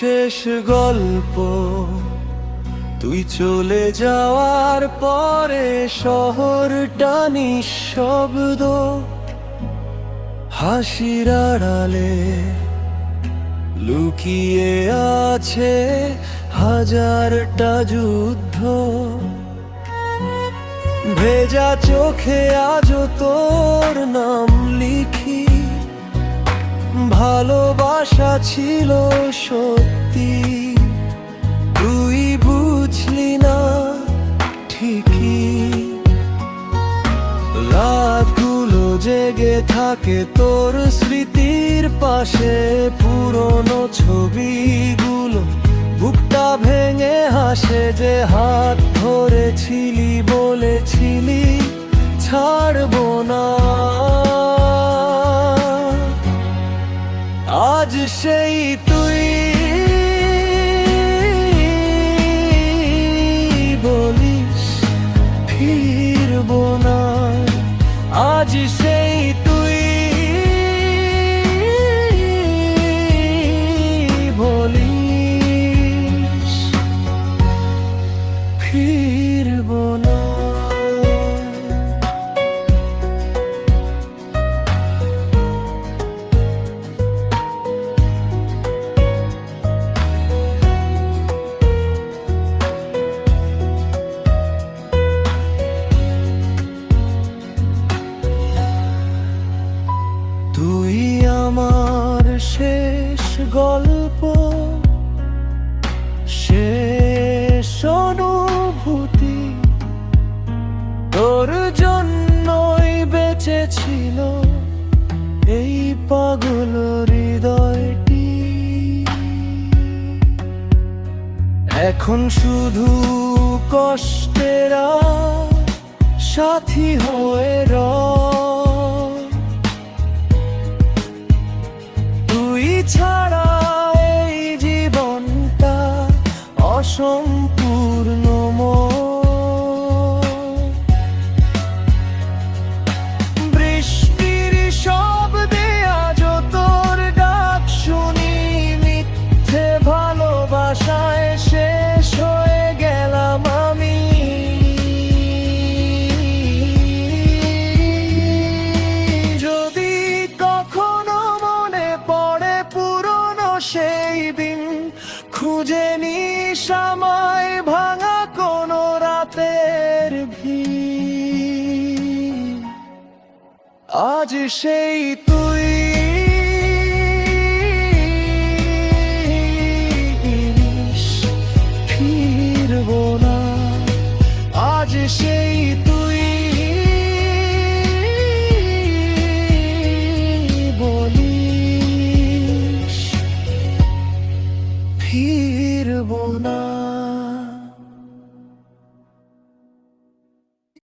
শেষ গল্প। তুই চলে যাওয়ার পরে শহরটা নিঃশব্দ, হাসির আড়ালে লুকিয়ে আছে হাজারটা যুদ্ধ। ভেজা চোখে আজও তোর নাম লিখি, ভালোবাসা ছিল সত্যি, তুই বুঝলি না ঠিকই। রাতগুলো জেগে থাকে তোর স্মৃতির পাশে, পুরনো ছবিগুলো বুকটা ভেঙে হাসে। যে হাত ধরেছিলি বলেছিলি ছাড়বো না, আজ সেই তুই বলিস ফিরবো না। আজ সেই তুই বলিস ফিরবো না। তুই আমার শেষ গল্প, শেষ অনুভূতি, তোর জন্যই বেঁচে ছিল এই পাগল হৃদয়টি। এখন শুধু কষ্টেরা সাথী হয়ে তুই ছাড়া এই জীবনটা অসম্পূর্ণ। বৃষ্টির শব্দে আজও তোর ডাক শুনি, মিথ্যে ভালোবাসায় শেষ হয়ে গেলাম আমি। যদি কখনো মনে পড়ে পুরনো সেই দিন, খুঁজে নিস আমায় ভাঙা কোনো রাতের ভিড়। আজ সেই